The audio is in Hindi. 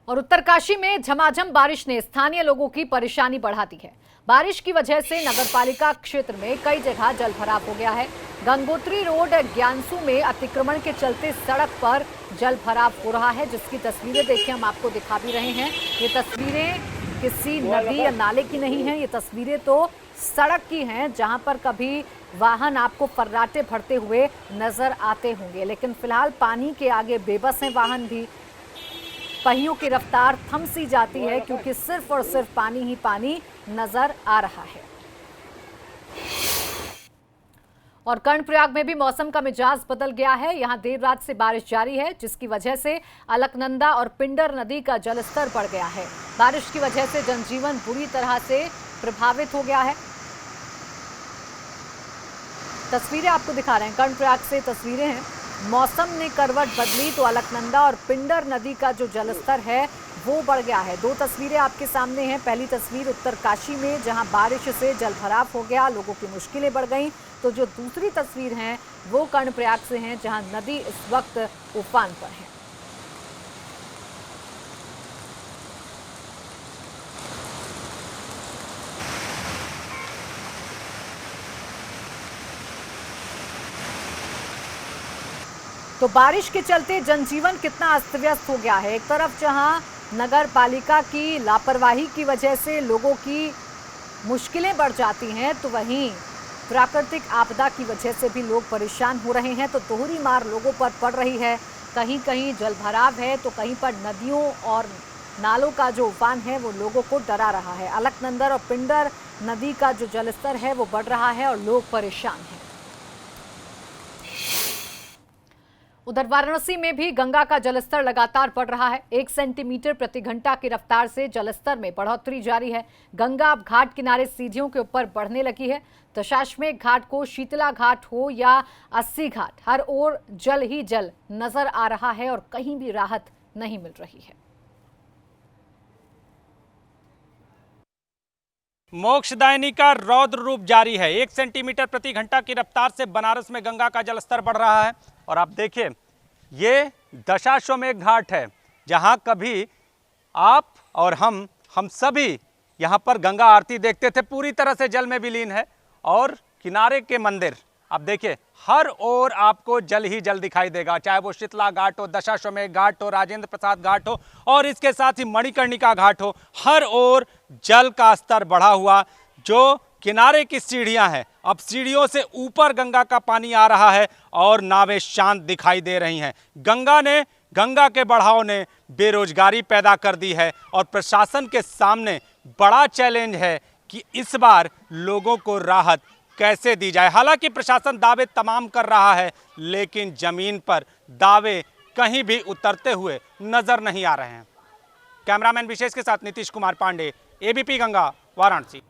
और उत्तरकाशी में झमाझम बारिश ने स्थानीय लोगों की परेशानी बढ़ा दी है। बारिश की वजह से नगरपालिका क्षेत्र में कई जगह जलभराव हो गया है। गंगोत्री रोड ज्ञानसू में अतिक्रमण के चलते सड़क पर जलभराव हो रहा है, जिसकी तस्वीरें देखिए हम आपको दिखा भी रहे हैं। ये तस्वीरें किसी नदी या नाले की नहीं है, ये तस्वीरें तो सड़क की हैं, जहां पर कभी वाहन आपको फर्राटे भरते हुए नजर आते होंगे। लेकिन फिलहाल पानी के आगे बेबस हैं वाहन भी। पहियों की रफ्तार थम सी जाती है क्योंकि सिर्फ और सिर्फ पानी ही पानी नजर आ रहा है। और कर्णप्रयाग में भी मौसम का मिजाज बदल गया है। यहां देर रात से बारिश जारी है, जिसकी वजह से अलकनंदा और पिंडर नदी का जलस्तर बढ़ गया है। बारिश की वजह से जनजीवन बुरी तरह से प्रभावित हो गया है। तस्वीरें आपको दिखा रहे हैं, कर्णप्रयाग से तस्वीरें हैं। मौसम ने करवट बदली तो अलकनंदा और पिंडर नदी का जो जलस्तर है वो बढ़ गया है। दो तस्वीरें आपके सामने हैं। पहली तस्वीर उत्तरकाशी में, जहां बारिश से जलभराव हो गया, लोगों की मुश्किलें बढ़ गईं। तो जो दूसरी तस्वीर है वो कर्णप्रयाग से है, जहां नदी इस वक्त उफान पर है। तो बारिश के चलते जनजीवन कितना अस्त व्यस्त हो गया है। एक तरफ जहां नगर पालिका की लापरवाही की वजह से लोगों की मुश्किलें बढ़ जाती हैं, तो वहीं प्राकृतिक आपदा की वजह से भी लोग परेशान हो रहे हैं। तो दोहरी मार लोगों पर पड़ रही है। कहीं कहीं जलभराव है तो कहीं पर नदियों और नालों का जो उफान है वो लोगों को डरा रहा है। अलकनंदा और पिंडर नदी का जो जलस्तर है वो बढ़ रहा है और लोग परेशान हैं। उधर वाराणसी में भी गंगा का जलस्तर लगातार बढ़ रहा है। 1 सेंटीमीटर प्रति घंटा की रफ्तार से जलस्तर में बढ़ोतरी जारी है। गंगा अब घाट किनारे सीढ़ियों के ऊपर बढ़ने लगी है। दशाश्वमेध घाट को शीतला घाट हो या 80 घाट, हर ओर जल ही जल नजर आ रहा है और कहीं भी राहत नहीं मिल रही है। मोक्षदायिनी का रौद्र रूप जारी है। 1 सेंटीमीटर प्रति घंटा की रफ्तार से बनारस में गंगा का जलस्तर बढ़ रहा है। और आप देखिए, ये दशाश्वमेध घाट है, जहां कभी आप और हम सभी यहां पर गंगा आरती देखते थे। पूरी तरह से जल में विलीन है। और किनारे के मंदिर आप देखिए, हर ओर आपको जल ही जल दिखाई देगा, चाहे वो शीतला घाट हो, दशाश्वमेध घाट हो, राजेंद्र प्रसाद घाट हो और इसके साथ ही मणिकर्णिका घाट हो। हर ओर जल का स्तर बढ़ा हुआ। जो किनारे की सीढ़ियां हैं, अब सीढ़ियों से ऊपर गंगा का पानी आ रहा है और नावें शांत दिखाई दे रही हैं। गंगा के बढ़ाव ने बेरोजगारी पैदा कर दी है और प्रशासन के सामने बड़ा चैलेंज है कि इस बार लोगों को राहत कैसे दी जाए। हालांकि प्रशासन दावे तमाम कर रहा है, लेकिन जमीन पर दावे कहीं भी उतरते हुए नजर नहीं आ रहे हैं। कैमरामैन विशेष के साथ नीतीश कुमार पांडे, एबीपी गंगा, वाराणसी।